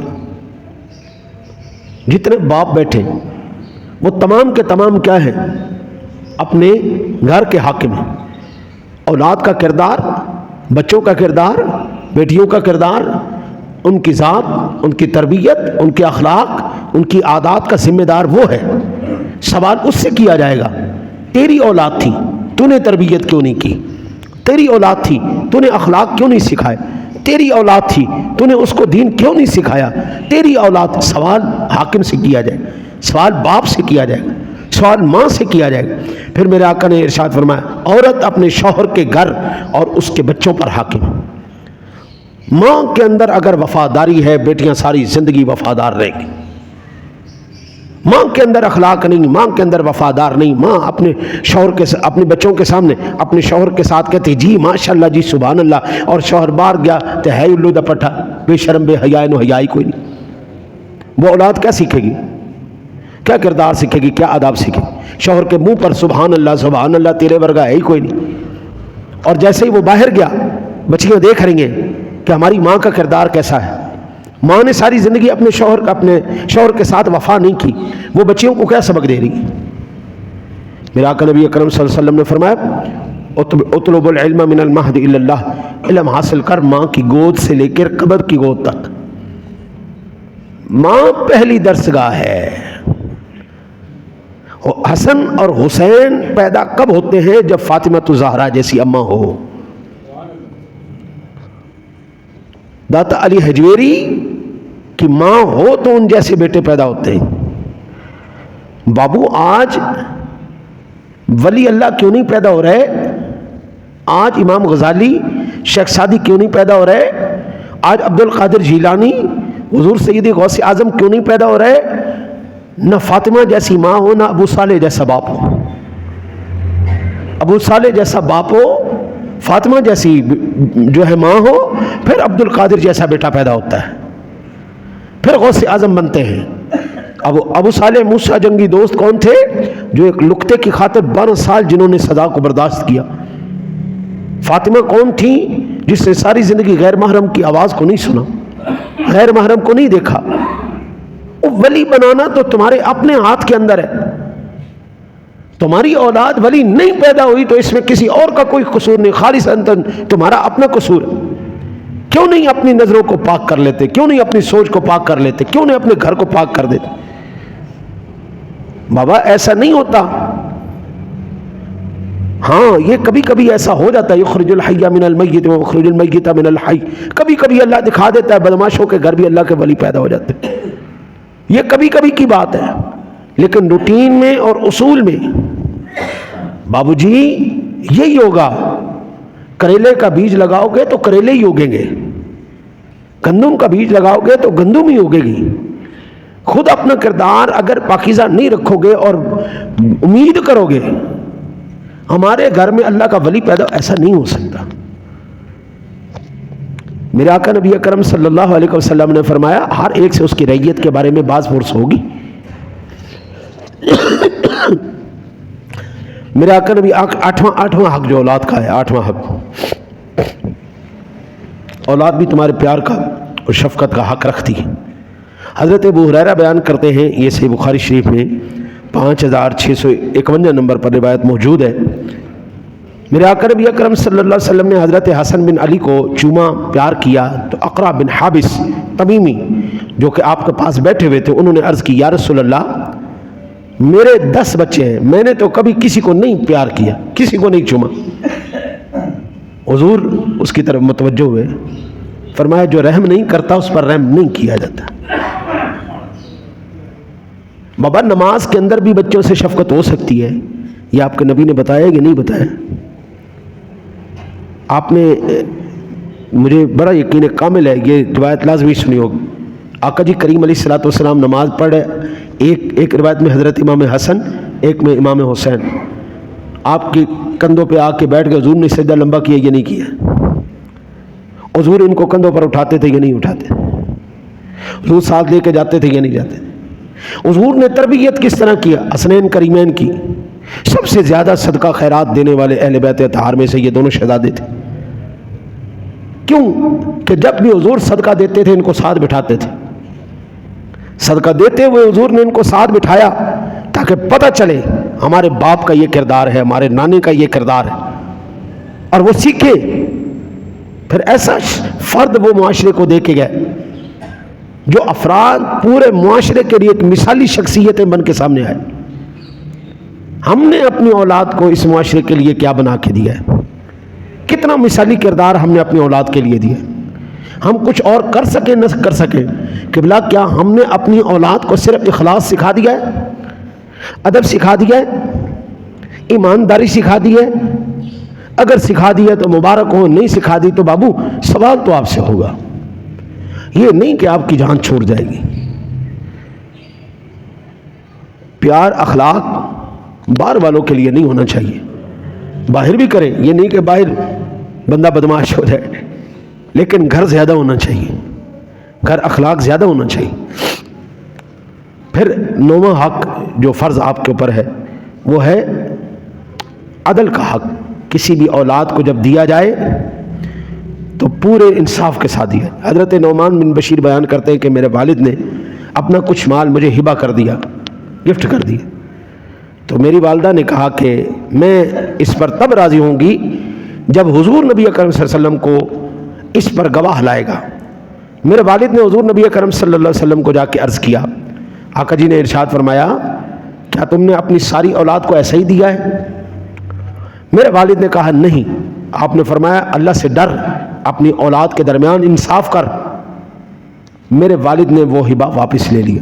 جتنے باپ بیٹھے وہ تمام کے تمام کیا ہیں؟ اپنے گھر کے حاکم ہیں. اولاد کا کردار، بچوں کا کردار، بیٹیوں کا کردار، ان کی ذات، ان کی تربیت، ان کے اخلاق، ان کی عادات کا ذمہ دار وہ ہے. سوال اس سے کیا جائے گا تیری اولاد تھی تو نے تربیت کیوں نہیں کی، تیری اولاد تھی تو نے اخلاق کیوں نہیں سکھائے، تیری اولاد تھی تو نے اس کو دین کیوں نہیں سکھایا، تیری اولاد. سوال حاکم سے کیا جائے گا، سوال باپ سے کیا جائے گا، سوال ماں سے کیا جائے گا. پھر میرے آقا نے ارشاد فرمایا عورت اپنے شوہر کے گھر اور اس کے بچوں پر حاکم ہے. ماں کے اندر اگر وفاداری ہے بیٹیاں ساری زندگی وفادار رہیں گی. ماں کے اندر اخلاق نہیں، ماں کے اندر وفادار نہیں، ماں اپنے شوہر کے اپنے بچوں کے سامنے اپنے شوہر کے ساتھ کہتی جی ماشاءاللہ جی سبحان اللہ، اور شوہر بار گیا تو ہے الو دا پٹھا، بے شرم بے حیا، نو حیائی کوئی نہیں. وہ اولاد کیا سیکھے گی؟ کیا کردار سیکھے گی؟ کیا آداب سیکھے گی؟ شوہر کے منہ پر سبحان اللہ تیرے ورگا ہے ہی کوئی نہیں. اور جیسے ہی وہ باہر گیا بچیاں دیکھ رہی ہیں کہ ہماری ماں کا کردار کیسا ہے. ماں نے ساری زندگی اپنے شوہر کے ساتھ وفا نہیں کی، وہ بچیوں کو کیا سبق دے رہی ہے؟ میرا آقا نبی اکرم صلی اللہ علیہ وسلم نے فرمایا اطلب العلم من المہد الی اللہ، علم حاصل کر ماں کی گود سے لے کر قبر کی گود تک. ماں پہلی درسگاہ ہے. حسن اور حسین پیدا کب ہوتے ہیں؟ جب فاطمہ زہرا جیسی اماں ہو. داتا علی حجویری کی ماں ہو تو ان جیسے بیٹے پیدا ہوتے ہیں. بابو آج ولی اللہ کیوں نہیں پیدا ہو رہے؟ آج امام غزالی، شیخ سعدی کیوں نہیں پیدا ہو رہے؟ آج عبد القادر جیلانی، حضور سیدی غوث اعظم کیوں نہیں پیدا ہو رہے؟ نہ فاطمہ جیسی ماں ہو، نہ ابو صالح جیسا باپ ہو. ابو صالح جیسا باپ ہو، فاطمہ جیسی جو ہے ماں ہو، پھر عبد القادر جیسا بیٹا پیدا ہوتا ہے، پھر غوث اعظم بنتے ہیں. ابو صالح موسیٰ جنگی دوست کون تھے؟ جو ایک لقطے کی خاطر 12 سال جنہوں نے سزا کو برداشت کیا. فاطمہ کون تھی؟ جس نے ساری زندگی غیر محرم کی آواز کو نہیں سنا، غیر محرم کو نہیں دیکھا. ولی بنانا تو تمہارے اپنے ہاتھ کے اندر ہے. تمہاری اولاد ولی نہیں پیدا ہوئی تو اس میں کسی اور کا کوئی قصور نہیں، خالصاً تمہارا اپنا قصور ہے. کیوں نہیں اپنی نظروں کو پاک کر لیتے؟ کیوں نہیں اپنی سوچ کو پاک کر لیتے؟ کیوں نہیں اپنے گھر کو پاک کر دیتے؟ بابا ایسا نہیں ہوتا. ہاں یہ کبھی کبھی ایسا ہو جاتا ہے، یخرج الحی من المیت ویخرج المیت من الحی. کبھی کبھی اللہ دکھا دیتا ہے بدماشوں کے گھر بھی اللہ کے ولی پیدا ہو جاتے ہیں. یہ کبھی کبھی کی بات ہے، لیکن روٹین میں اور اصول میں بابو جی یہی ہوگا. کریلے کا بیج لگاؤ گے تو کریلے ہی اگیں گے، گندم کا بیج لگاؤ گے تو گندم ہی اگے گی. خود اپنا کردار اگر پاکیزہ نہیں رکھو گے اور امید کرو گے ہمارے گھر میں اللہ کا ولی پیدا، ایسا نہیں ہو سکتا. میرے آقا نبی اکرم صلی اللہ علیہ وسلم نے فرمایا ہر ایک سے اس کی رعیت کے بارے میں باز پرس ہوگی. میرے آقا نبی آٹھواں حق جو اولاد کا ہے، آٹھواں حق، اولاد بھی تمہارے پیار کا اور شفقت کا حق رکھتی ہے۔ حضرت ابو ہریرہ بیان کرتے ہیں، یہ صحیح بخاری شریف میں 5651 نمبر پر روایت موجود ہے، میرے آقا نبی اکرم صلی اللہ علیہ وسلم نے حضرت حسن بن علی کو چوما، پیار کیا، تو اقرع بن حابس تمیمی جو کہ آپ کے پاس بیٹھے ہوئے تھے، انہوں نے عرض کی، یا رسول اللہ میرے 10 بچے ہیں، میں نے تو کبھی کسی کو نہیں پیار کیا، کسی کو نہیں چوما۔ حضور اس کی طرف متوجہ ہوئے، فرمایا جو رحم نہیں کرتا اس پر رحم نہیں کیا جاتا۔ بابا نماز کے اندر بھی بچوں سے شفقت ہو سکتی ہے، یہ آپ کے نبی نے بتایا کہ نہیں بتایا؟ آپ نے مجھے بڑا یقین کامل ہے، یہ روایت لازمی سنی ہوگی، آقا جی کریم علیہ الصلوۃ والسلام نماز پڑھے، ایک روایت میں حضرت امام حسن، ایک میں امام حسین، آپ کے کندھوں پہ آ کے بیٹھ گئے، حضور نے سجدہ لمبا کیا یہ نہیں کیا، حضور ان کو کندھوں پر اٹھاتے تھے یہ نہیں اٹھاتے، حضور ساتھ لے کے جاتے تھے یہ نہیں جاتے تھے، حضور نے تربیت کس طرح کیا، حسنین کریمین کی، سب سے زیادہ صدقہ خیرات دینے والے اہل بیت اطہار میں سے یہ دونوں شہزادے تھے۔ کیوں کہ جب بھی حضور صدقہ دیتے تھے ان کو ساتھ بٹھاتے تھے، صدقہ دیتے ہوئے حضور نے ان کو ساتھ بٹھایا تاکہ پتہ چلے ہمارے باپ کا یہ کردار ہے، ہمارے نانے کا یہ کردار ہے، اور وہ سیکھے۔ پھر ایسا فرد وہ معاشرے کو دے کے گئے جو افراد پورے معاشرے کے لیے ایک مثالی شخصیتیں بن کے سامنے آئے۔ ہم نے اپنی اولاد کو اس معاشرے کے لیے کیا بنا کے دیا ہے؟ کتنا مثالی کردار ہم نے اپنی اولاد کے لیے دیا ہے؟ ہم کچھ اور کر سکیں نہ کر سکیں، قبلہ کیا ہم نے اپنی اولاد کو صرف اخلاص سکھا دیا ہے، ادب سکھا دیا ہے، ایمانداری سکھا دی ہے؟ اگر سکھا دی ہے تو مبارک ہو، نہیں سکھا دی تو بابو سوال تو آپ سے ہوگا، یہ نہیں کہ آپ کی جان چھوڑ جائے گی۔ پیار اخلاق باہر والوں کے لیے نہیں ہونا چاہیے، باہر بھی کریں، یہ نہیں کہ باہر بندہ بدماش ہو جائے، لیکن گھر زیادہ ہونا چاہیے، گھر اخلاق زیادہ ہونا چاہیے۔ پھر 9واں حق جو فرض آپ کے اوپر ہے وہ ہے عدل کا حق۔ کسی بھی اولاد کو جب دیا جائے تو پورے انصاف کے ساتھ دیا۔ حضرت نعمان بن بشیر بیان کرتے ہیں کہ میرے والد نے اپنا کچھ مال مجھے ہبہ کر دیا، گفٹ کر دیا، تو میری والدہ نے کہا کہ میں اس پر تب راضی ہوں گی جب حضور نبی اکرم صلی اللہ علیہ وسلم کو اس پر گواہ لائے گا۔ میرے والد نے حضور نبی اکرم صلی اللہ علیہ وسلم کو جا کے عرض کیا، آقا جی نے ارشاد فرمایا کیا تم نے اپنی ساری اولاد کو ایسا ہی دیا ہے؟ میرے والد نے کہا نہیں۔ آپ نے فرمایا اللہ سے ڈر، اپنی اولاد کے درمیان انصاف کر۔ میرے والد نے وہ ہبہ واپس لے لیا۔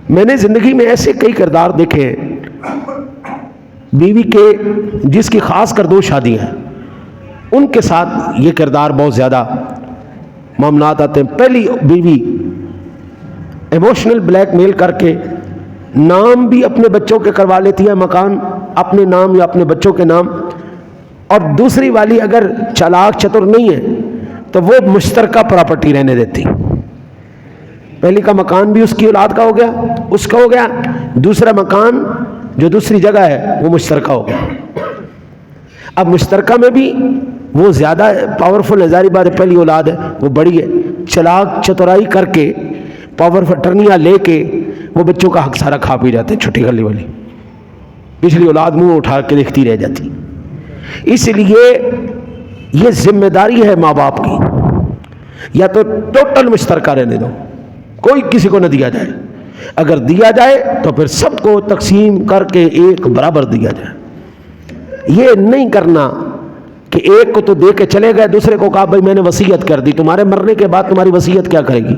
میں نے زندگی میں ایسے کئی کردار دیکھے، بیوی کے جس کی خاص کر 2 شادیاں ہیں ان کے ساتھ یہ کردار بہت زیادہ معاملات آتے ہیں۔ پہلی بیوی ایموشنل بلیک میل کر کے نام بھی اپنے بچوں کے کروا لیتی ہے، مکان اپنے نام یا اپنے بچوں کے نام، اور دوسری والی اگر چالاک چتر نہیں ہے تو وہ مشترکہ پراپرٹی رہنے دیتی۔ پہلی کا مکان بھی اس کی اولاد کا ہو گیا، اس کا ہو گیا، دوسرا مکان جو دوسری جگہ ہے وہ مشترکہ ہو گیا۔ اب مشترکہ میں بھی وہ زیادہ پاورفل ہے، ظاہر بات ہے پہلی اولاد ہے وہ بڑی ہے، چلاک چترائی کر کے پاور فٹرنیاں لے کے وہ بچوں کا حق سارا کھا پی جاتے ہیں، چھٹی گلی والی، پچھلی اولاد منہ اٹھا کے دیکھتی رہ جاتی۔ اس لیے یہ ذمہ داری ہے ماں باپ کی، یا تو ٹوٹل مشترکہ رہنے دو، کوئی کسی کو نہ دیا جائے، اگر دیا جائے تو پھر سب کو تقسیم کر کے ایک برابر دیا جائے۔ یہ نہیں کرنا کہ ایک کو تو دے کے چلے گئے، دوسرے کو کہا بھائی میں نے وصیت کر دی، تمہارے مرنے کے بعد تمہاری وصیت کیا کرے گی؟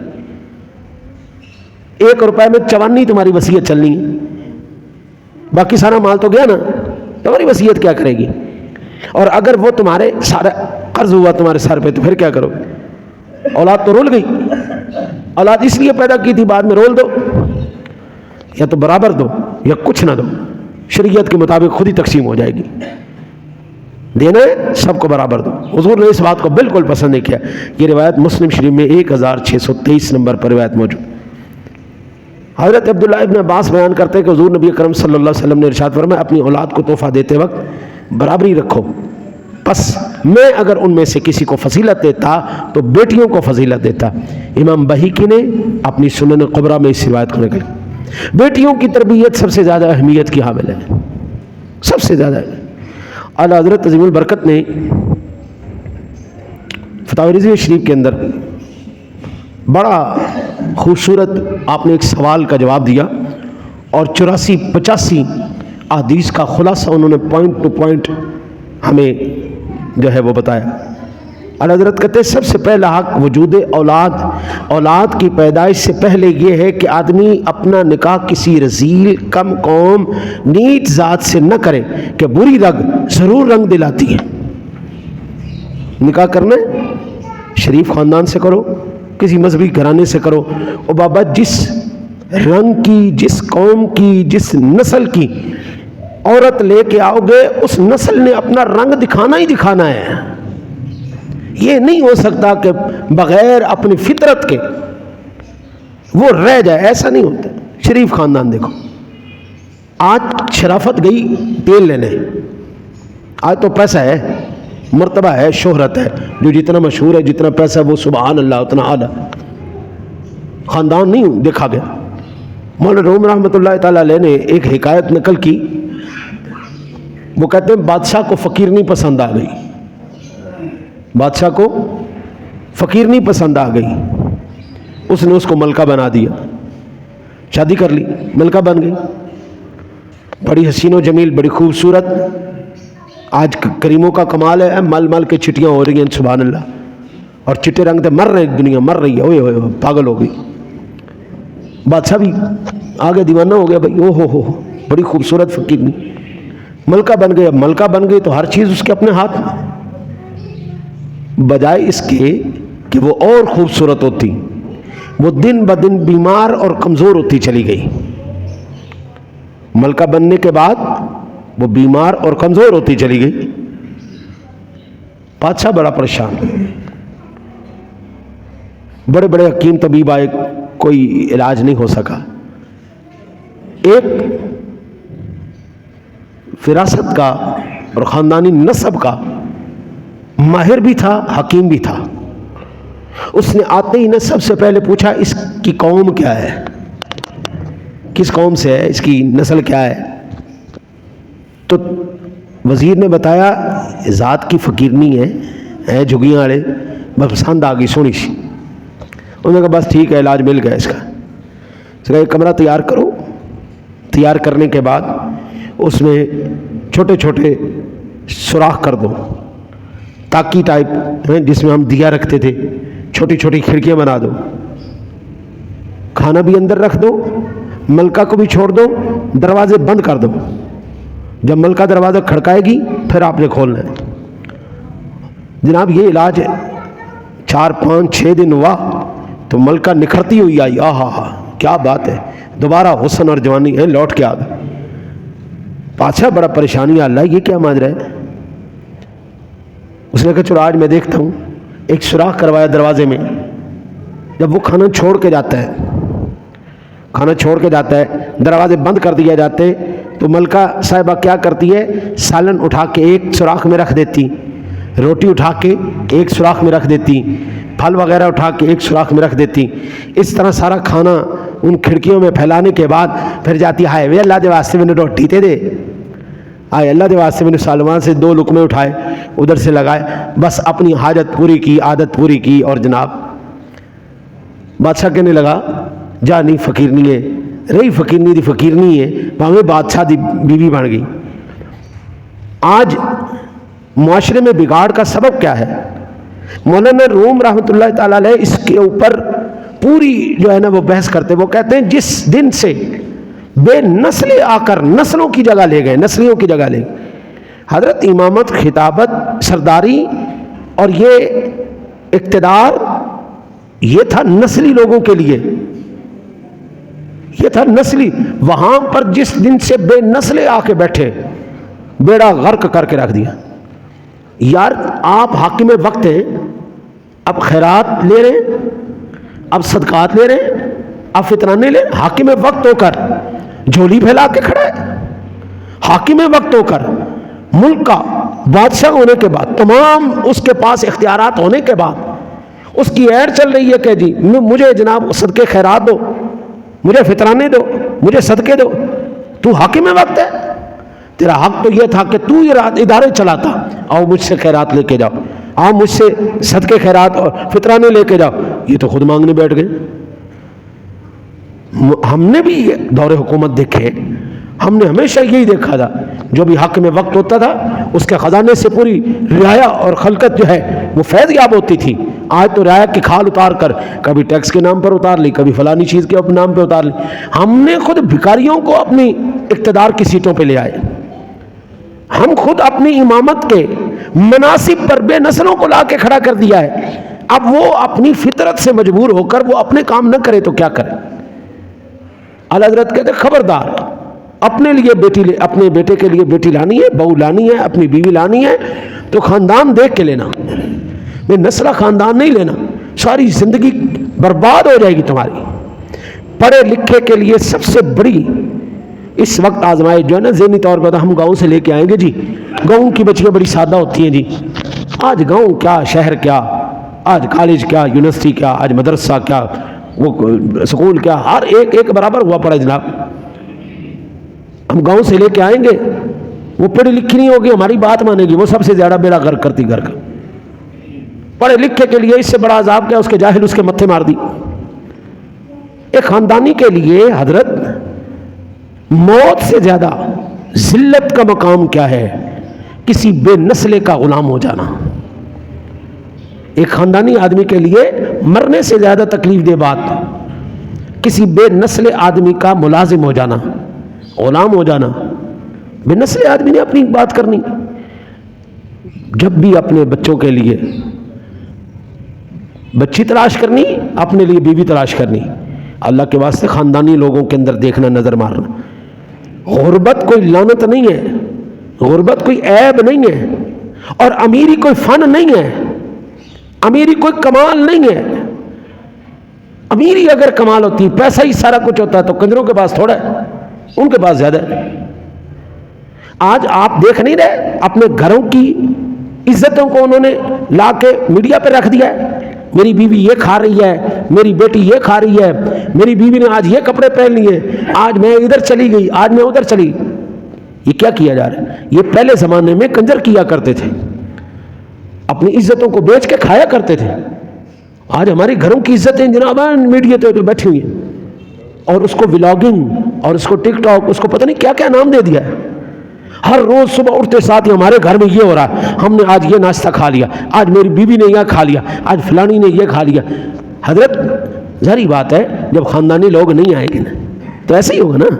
1 روپے میں 54 تمہاری وصیت چلنی ہے، باقی سارا مال تو گیا نا، تمہاری وصیت کیا کرے گی؟ اور اگر وہ تمہارے سارا قرض ہوا تمہارے سر پہ تو پھر کیا کرو؟ اولاد تو رول گئی، اولاد اس لیے پیدا کی تھی، بعد میں رول دو، یا تو برابر دو یا کچھ نہ دو، شریعت کے مطابق خود ہی تقسیم ہو جائے گی۔ دینا ہے سب کو برابر دو۔ حضور نے اس بات کو بالکل پسند نہیں کیا۔ یہ روایت مسلم شریف میں 1623 نمبر پر روایت موجود۔ حضرت عبداللہ ابن عباس بیان کرتے ہیں کہ حضور نبی اکرم صلی اللہ علیہ وسلم نے ارشاد فرمایا اپنی اولاد کو تحفہ دیتے وقت برابری رکھو، پس میں اگر ان میں سے کسی کو فضیلت دیتا تو بیٹیوں کو فضیلت دیتا۔ امام بہیقی نے اپنی سنن کبریٰ میں اس روایت کو نقل کیا۔ بیٹیوں کی تربیت سب سے زیادہ اہمیت کی حامل ہے، سب سے زیادہ۔ اعلیٰ حضرت عظیم البرکت نے فتاوی رضویہ شریف کے اندر بڑا خوبصورت آپ نے ایک سوال کا جواب دیا اور 84-85 احادیث کا خلاصہ انہوں نے پوائنٹ ٹو پوائنٹ ہمیں جو ہے وہ بتایا۔ اعلیٰ حضرت کہتے ہیں سب سے پہلا حق وجود اولاد کی پیدائش سے پہلے یہ ہے کہ آدمی اپنا نکاح کسی رذیل کم قوم نیچ ذات سے نہ کرے کہ بری رگ ضرور رنگ دلاتی ہے۔ نکاح کرنا ہے شریف خاندان سے کرو، کسی مذہبی گھرانے سے کرو، او بابا جس رنگ کی، جس قوم کی، جس نسل کی عورت لے کے آؤ گے اس نسل نے اپنا رنگ دکھانا ہی دکھانا ہے۔ یہ نہیں ہو سکتا کہ بغیر اپنی فطرت کے وہ رہ جائے، ایسا نہیں ہوتا۔ شریف خاندان دیکھو، آج شرافت گئی تیل لینے، آج تو پیسہ ہے، مرتبہ ہے، شہرت ہے، جو جتنا مشہور ہے، جتنا پیسہ وہ سبحان اللہ اتنا اعلیٰ۔ خاندان نہیں دیکھا گیا۔ مولانا روم رحمۃ اللہ تعالیٰ علیہ نے ایک حکایت نقل کی، وہ کہتے ہیں بادشاہ کو فقیر نہیں پسند آ گئی، بادشاہ کو فقیر نہیں پسند آ گئی، اس نے اس کو ملکہ بنا دیا، شادی کر لی، ملکہ بن گئی، بڑی حسین و جمیل، بڑی خوبصورت۔ آج کریموں کا کمال ہے، مل مل کے چٹیاں ہو رہی ہیں سبحان اللہ، اور چٹے رنگ سے مر رہے ہیں، دنیا مر رہی ہے، اوئے ہوئے پاگل ہو گئی۔ بادشاہ بھی آگے دیوانہ ہو گیا، بھائی او ہو بڑی خوبصورت فقیر نہیں، ملکہ بن گئی۔ اب ملکہ بن گئی تو ہر چیز اس کے اپنے ہاتھ میں، بجائے اس کے کہ وہ اور خوبصورت ہوتی، وہ دن بدن بیمار اور کمزور ہوتی چلی گئی۔ ملکہ بننے کے بعد وہ بیمار اور کمزور ہوتی چلی گئی۔ بادشاہ بڑا پریشان، بڑے بڑے حکیم طبیب آئے، کوئی علاج نہیں ہو سکا۔ ایک فراست کا اور خاندانی نسب کا ماہر بھی تھا، حکیم بھی تھا، اس نے آتے ہی نے سب سے پہلے پوچھا اس کی قوم کیا ہے، کس قوم سے ہے، اس کی نسل کیا ہے؟ تو وزیر نے بتایا ذات کی فقیر نہیں ہے، جھگیاں والے، بس پسند آ گئی سونی سی۔ انہوں نے کہا بس ٹھیک ہے، علاج مل گیا اس کا۔ اس کا ایک کمرہ تیار کرو، تیار کرنے کے بعد اس میں چھوٹے چھوٹے سوراخ کر دو، تاکی ٹائپ جس میں ہم دیا رکھتے تھے، چھوٹی چھوٹی کھڑکیاں بنا دو، کھانا بھی اندر رکھ دو، ملکہ کو بھی چھوڑ دو، دروازے بند کر دو، جب ملکہ دروازہ کھڑکائے گی پھر آپ نے کھولنا ہے۔ جناب یہ علاج 4-5-6 دن ہوا تو ملکہ نکھرتی ہوئی آئی، آہا کیا بات ہے، دوبارہ حسن اور جوانی ہے، لوٹ کے آ گئے۔ بادشاہ بڑا پریشانی، اللہ یہ کیا ماجرا ہے؟ اس نے کہا چلو آج میں دیکھتا ہوں۔ ایک سوراخ کروایا دروازے میں، جب وہ کھانا چھوڑ کے جاتا ہے، کھانا چھوڑ کے جاتا ہے، دروازے بند کر دیا جاتے، تو ملکہ صاحبہ کیا کرتی ہے، سالن اٹھا کے ایک سوراخ میں رکھ دیتی، روٹی اٹھا کے ایک سوراخ میں رکھ دیتی، پھل وغیرہ اٹھا کے ایک سوراخ میں رکھ دیتی، اس طرح سارا کھانا ان کھڑکیوں میں پھیلانے کے بعد پھر جاتی، ہائے وے اللہ دے واسطے میں نے روٹی تے دے، آئے اللہ دے واسطے میں نے سالوان سے 2 لقمے اٹھائے، ادھر سے لگائے، بس اپنی حاجت پوری کی، عادت پوری کی، اور جناب بادشاہ کہنے لگا جا نہیں فقیر نہیں ہے، رہی فقیر نہیں دی فقیر نہیں ہے، بھاویں بادشاہ دی بیوی بن گئی۔ آج معاشرے میں بگاڑ کا سبب کیا ہے؟ مولانا روم رحمۃ اللہ تعالیٰ علیہ اس کے اوپر پوری جو ہے نا وہ بحث کرتے، وہ کہتے ہیں جس دن سے بے نسلیں آ کر نسلوں کی جگہ لے گئے، نسلیوں کی جگہ لے گئے، حضرت امامت، خطابت، سرداری اور یہ اقتدار یہ تھا نسلی لوگوں کے لیے، یہ تھا نسلی، وہاں پر جس دن سے بے نسلیں آ کے بیٹھے بیڑا غرق کر کے رکھ دیا۔ یار آپ حاکم وقت ہیں، اب خیرات لے رہے ہیں، اب صدقات لے رہے ہیں، اب فطرانے لے حاکم وقت ہو کر جھولی پھیلا کے کھڑا ہے، حاکم وقت ہو کر ملک کا بادشاہ ہونے کے بعد، تمام اس کے پاس اختیارات ہونے کے بعد اس کی ایڈ چل رہی ہے کہ جی مجھے جناب صدقے خیرات دو، مجھے فطرانے دو، مجھے صدقے دو۔ تو حاکم وقت ہے، تیرا حق تو یہ تھا کہ تو یہ ادارے چلاتا، آؤ مجھ سے خیرات لے کے جاؤ، آؤ مجھ سے صدقے خیرات اور فطرانے لے کے جاؤ۔ یہ تو خود مانگنے بیٹھ گئے۔ ہم نے بھی دور حکومت دیکھے، ہم نے ہمیشہ یہی دیکھا تھا، جو بھی حق میں وقت ہوتا تھا اس کے خزانے سے پوری رعایا اور خلقت جو ہے وہ فیض یاب ہوتی تھی۔ آج تو رعایا کی کھال اتار کر کبھی ٹیکس کے نام پر اتار لی، کبھی فلانی چیز کے نام پہ اتار لی۔ ہم نے خود بھکاریوں کو اپنی اقتدار کی سیٹوں پہ لے آئے، ہم خود اپنی امامت کے مناصب پر بے نسلوں کو لا کے کھڑا کر دیا ہے۔ اب وہ اپنی فطرت سے مجبور ہو کر وہ اپنے کام نہ کرے تو کیا کرے؟ اعلیٰ حضرت کہتے خبردار، اپنے لیے بیٹی اپنے بیٹے کے لیے بیٹی لانی ہے، بہو لانی ہے، اپنی بیوی لانی ہے تو خاندان دیکھ کے لینا، میں نسلہ خاندان نہیں لینا، ساری زندگی برباد ہو جائے گی تمہاری۔ پڑھے لکھے کے لیے سب سے بڑی اس وقت آزمائش جو ہے نا ذہنی طور پر، ہم گاؤں سے لے کے آئیں گے جی، گاؤں کی بچیاں بڑی سادہ ہوتی ہیں جی، آج گاؤں کیا، شہر کیا، آج کالج کیا، یونیورسٹی کیا، آج مدرسہ کیا، وہ سکول کیا، ہر ایک برابر ہوا پڑا جناب۔ ہم گاؤں سے لے کے آئیں گے، وہ پڑھی لکھی نہیں ہوگی، ہماری بات مانے گی، وہ سب سے زیادہ بیڑا غرق کرتی گھر کا۔ پڑھے لکھے کے لیے اس سے بڑا عذاب کیا، اس کے جاہل اس کے متھے مار دی۔ ایک خاندانی کے لیے حضرت موت سے زیادہ ذلت کا مقام کیا ہے؟ کسی بے نسلے کا غلام ہو جانا۔ ایک خاندانی آدمی کے لیے مرنے سے زیادہ تکلیف دہ بات کسی بے نسل آدمی کا ملازم ہو جانا، غلام ہو جانا۔ بے نسل آدمی نے اپنی بات کرنی، جب بھی اپنے بچوں کے لیے بچی تلاش کرنی، اپنے لیے بیوی تلاش کرنی، اللہ کے واسطے خاندانی لوگوں کے اندر دیکھنا، نظر مارنا۔ غربت کوئی لعنت نہیں ہے، غربت کوئی عیب نہیں ہے، اور امیری کوئی فن نہیں ہے، امیری کوئی کمال نہیں ہے۔ امیری اگر کمال ہوتی، پیسہ ہی سارا کچھ ہوتا تو کنجروں کے پاس تھوڑا ہے، ان کے پاس زیادہ ہے۔ آج آپ دیکھ نہیں رہے اپنے گھروں کی عزتوں کو انہوں نے لا کے میڈیا پہ رکھ دیا ہے، میری بیوی یہ کھا رہی ہے، میری بیٹی یہ کھا رہی ہے، میری بیوی نے آج یہ کپڑے پہن لیے، آج میں ادھر چلی گئی، آج میں ادھر چلی۔ یہ کیا کیا جا رہا ہے؟ یہ پہلے زمانے میں کنجر کیا کرتے تھے، اپنی عزتوں کو بیچ کے کھایا کرتے تھے۔ آج ہماری گھروں کی عزتیں جناب میڈیا پہ بیٹھی ہوئی ہیں، اور اس کو ولاگنگ اور اس کو ٹک ٹاک، اس کو پتہ نہیں کیا کیا نام دے دیا ہے۔ ہر روز صبح اٹھتے ساتھ ہی ہمارے گھر میں یہ ہو رہا ہے، ہم نے آج یہ ناشتہ کھا لیا، آج میری بیوی نے یہ کھا لیا، آج فلانی نے یہ کھا لیا۔ حضرت ظاہری بات ہے جب خاندانی لوگ نہیں آئیں گے نا تو ایسے ہی ہوگا نا،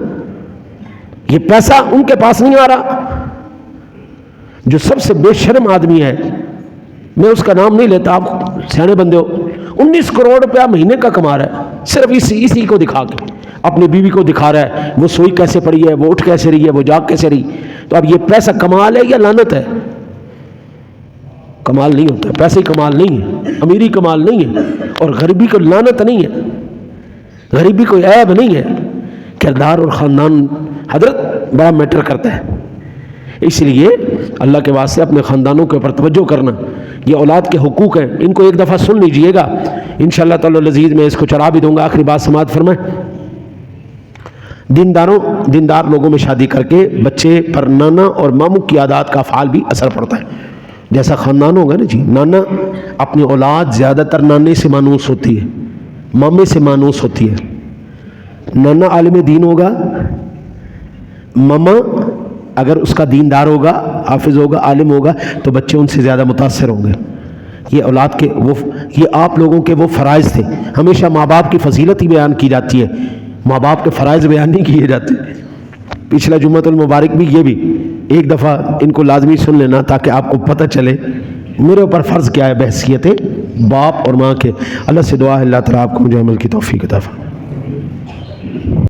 یہ پیسہ ان کے پاس نہیں آ رہا۔ جو سب سے بے شرم آدمی ہے، میں اس کا نام نہیں لیتا، آپ سیانے بندے ہو، 19 کروڑ روپیہ مہینے کا کما رہا ہے، صرف اسی کو دکھا کے، اپنی بیوی کو دکھا رہا ہے وہ سوئی کیسے پڑی ہے، وہ اٹھ کیسے رہی ہے، وہ جاگ کیسے رہی۔ تو اب یہ پیسہ کمال ہے یا لعنت ہے؟ کمال نہیں ہوتا، پیسے ہی کمال نہیں ہے، امیری کمال نہیں ہے، اور غریبی کو لعنت نہیں ہے، غریبی کوئی عیب نہیں ہے۔ کردار اور خاندان حضرت بڑا میٹر کرتا ہے، اس لیے اللہ کے واسطے اپنے خاندانوں کے اوپر توجہ کرنا۔ یہ اولاد کے حقوق ہیں، ان کو ایک دفعہ سن لیجئے گا، انشاءاللہ تعالی العزیز میں اس کو چڑھا بھی دوں گا۔ آخری بات سماعت فرمائیں۔ دیندار لوگوں میں شادی کر کے بچے پر نانا اور ماموں کی عادات کا افعال بھی اثر پڑتا ہے۔ جیسا خاندان ہوگا نا جی، نانا اپنی اولاد زیادہ تر نانے سے مانوس ہوتی ہے، مامے سے مانوس ہوتی ہے۔ نانا عالم دین ہوگا، ماما اگر اس کا دیندار ہوگا، حافظ ہوگا، عالم ہوگا، تو بچے ان سے زیادہ متاثر ہوں گے۔ یہ اولاد کے یہ آپ لوگوں کے وہ فرائض تھے۔ ہمیشہ ماں باپ کی فضیلت ہی بیان کی جاتی ہے، ماں باپ کے فرائض بیان نہیں کیے جاتے۔ پچھلا جمعۃ المبارک بھی یہ بھی ایک دفعہ ان کو لازمی سن لینا تاکہ آپ کو پتہ چلے میرے اوپر فرض کیا ہے بحیثیت باپ اور ماں کے۔ اللہ سے دعا ہے اللہ تعالیٰ آپ کو مجھے عمل کی توفیق عطا فرمائے۔